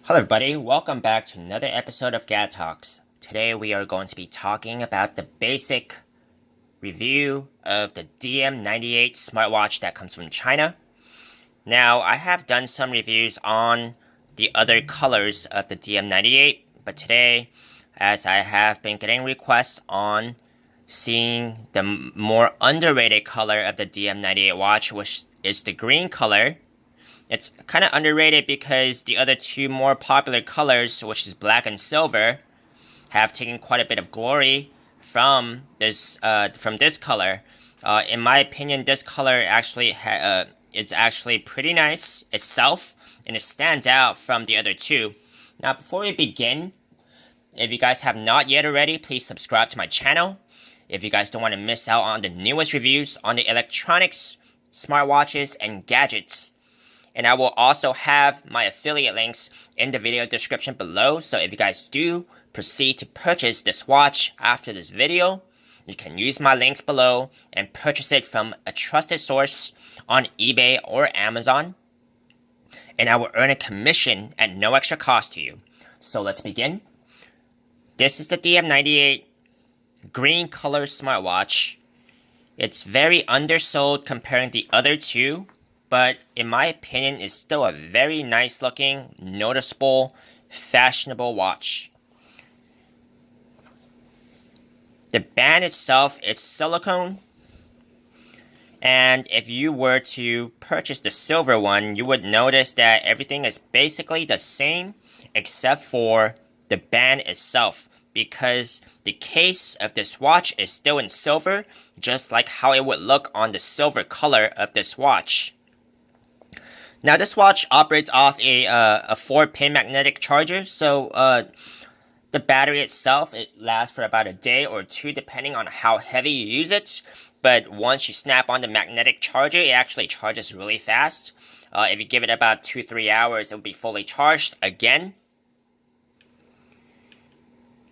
Hello everybody, welcome back to another episode of Gad Talks. Today we are going to be talking about the basic review of the DM98 smartwatch that comes from China. Now, I have done some reviews on the other colors of the DM98, but today, as I have been getting requests on seeing the more underrated color of the DM98 watch, which is the green color. It's kind of underrated because the other two more popular colors, which is black and silver, have taken quite a bit of glory from this color. In my opinion, this color actually it's actually pretty nice itself, and it stands out from the other two. Now, before we begin, if you guys have not yet already, please subscribe to my channel. If you guys don't want to miss out on the newest reviews on the electronics, smartwatches, and gadgets. And I will also have my affiliate links in the video description below. So if you guys do proceed to purchase this watch after this video, you can use my links below and purchase it from a trusted source on eBay or Amazon. And I will earn a commission at no extra cost to you. So let's begin. This is the DM98 green color smartwatch. It's very undersold comparing the other two, but in my opinion, it's still a very nice looking, noticeable, fashionable watch. The band itself is silicone, and if you were to purchase the silver one, you would notice that everything is basically the same except for the band itself, because the case of this watch is still in silver, just like how it would look on the silver color of this watch. Now, this watch operates off a 4-pin magnetic charger, so the battery itself, it lasts for about a day or two depending on how heavy you use it. But once you snap on the magnetic charger, it actually charges really fast. If you give it about 2-3 hours, it will be fully charged again.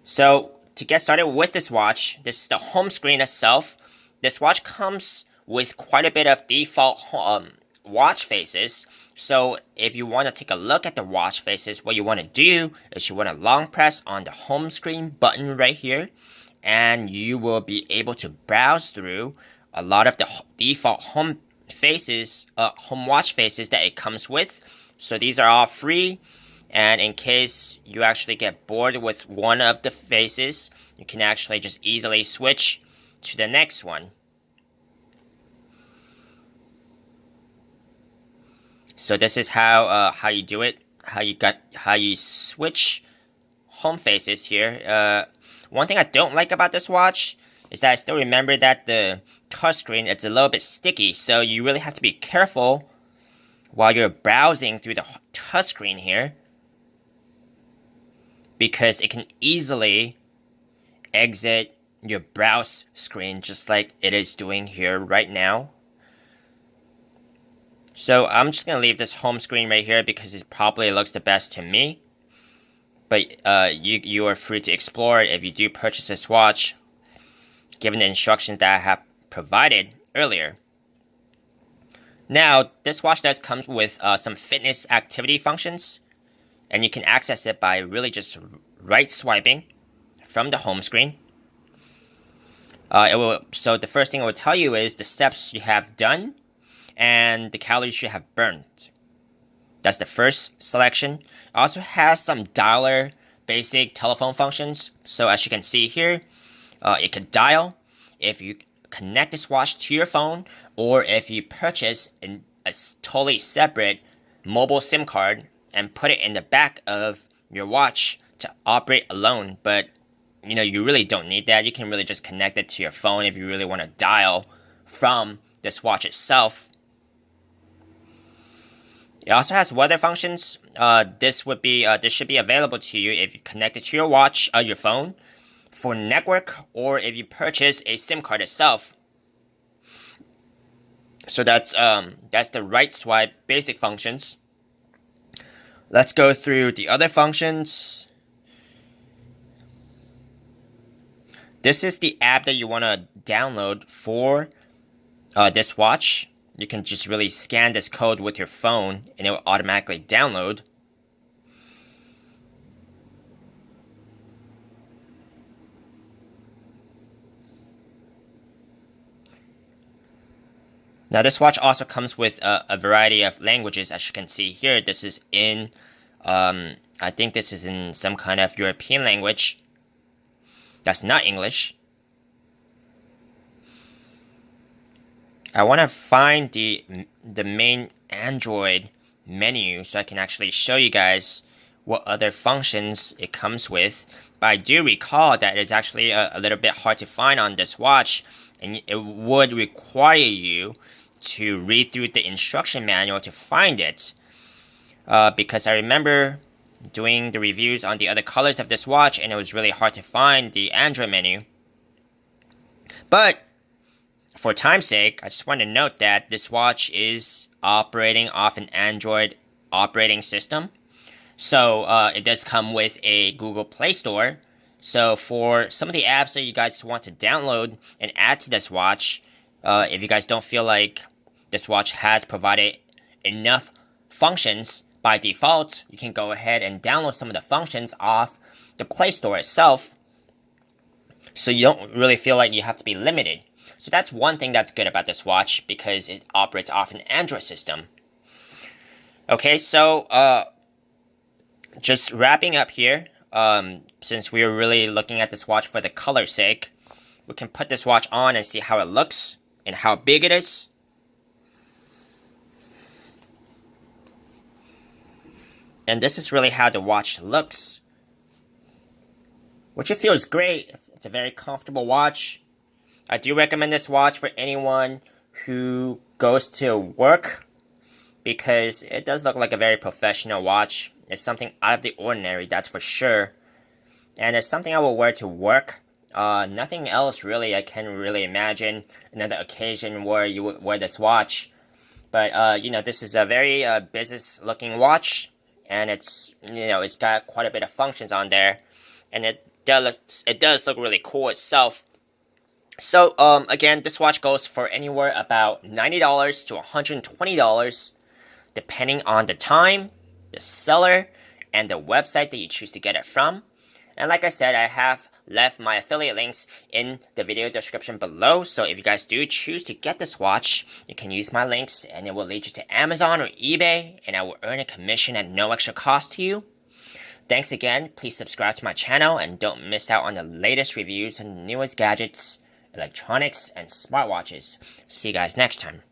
So, to get started with this watch, this is the home screen itself. This watch comes with quite a bit of default watch faces. So if you want to take a look at the watch faces, what you want to do is you want to long press on the home screen button right here, and you will be able to browse through a lot of the default home watch faces that it comes with. So these are all free, and in case you actually get bored with one of the faces, you can actually just easily switch to the next one. So this is how you do it. How you switch home faces here. One thing I don't like about this watch is that I still remember that the touchscreen is a little bit sticky, so you really have to be careful while you're browsing through the touchscreen here, because it can easily exit your browse screen just like it is doing here right now. So I'm just going to leave this home screen right here because it probably looks the best to me. But you are free to explore it if you do purchase this watch, given the instructions that I have provided earlier. Now, this watch does come with some fitness activity functions, and you can access it by really just right swiping from the home screen. So the first thing it will tell you is the steps you have done and the calories you have burned. That's the first selection. It also has some dialer basic telephone functions. So as you can see here, it can dial if you connect this watch to your phone, or if you purchase a totally separate mobile SIM card and put it in the back of your watch to operate alone. But you really don't need that. You can really just connect it to your phone if you really want to dial from this watch itself. It also has weather functions. This should be available to you if you connect it to your watch, your phone, for network, or if you purchase a SIM card itself. So that's the right swipe basic functions. Let's go through the other functions. This is the app that you want to download for this watch. You can just really scan this code with your phone and it will automatically download. Now this watch also comes with a variety of languages, as you can see here. This is in, I think this is in some kind of European language. That's not English. I want to find the main Android menu so I can actually show you guys what other functions it comes with. But I do recall that it's actually a little bit hard to find on this watch, and it would require you to read through the instruction manual to find it. Because I remember doing the reviews on the other colors of this watch, and it was really hard to find the Android menu. But for time's sake, I just want to note that this watch is operating off an Android operating system. So it does come with a Google Play Store. So for some of the apps that you guys want to download and add to this watch, if you guys don't feel like this watch has provided enough functions by default, you can go ahead and download some of the functions off the Play Store itself. So you don't really feel like you have to be limited. So that's one thing that's good about this watch, because it operates off an Android system. Okay, so just wrapping up here, since we are really looking at this watch for the color's sake, we can put this watch on and see how it looks and how big it is. And this is really how the watch looks, which it feels great. It's a very comfortable watch. I do recommend this watch for anyone who goes to work, because it does look like a very professional watch. It's something out of the ordinary, that's for sure. And it's something I will wear to work. Nothing else really. I can't really imagine another occasion where you would wear this watch. But, this is a very business-looking watch. And it's got quite a bit of functions on there. And it does look really cool itself. So, again, this watch goes for anywhere about $90 to $120, depending on the time, the seller, and the website that you choose to get it from. And like I said, I have left my affiliate links in the video description below, so if you guys do choose to get this watch, you can use my links, and it will lead you to Amazon or eBay, and I will earn a commission at no extra cost to you. Thanks again. Please subscribe to my channel, and don't miss out on the latest reviews and newest gadgets, electronics, and smartwatches. See you guys next time.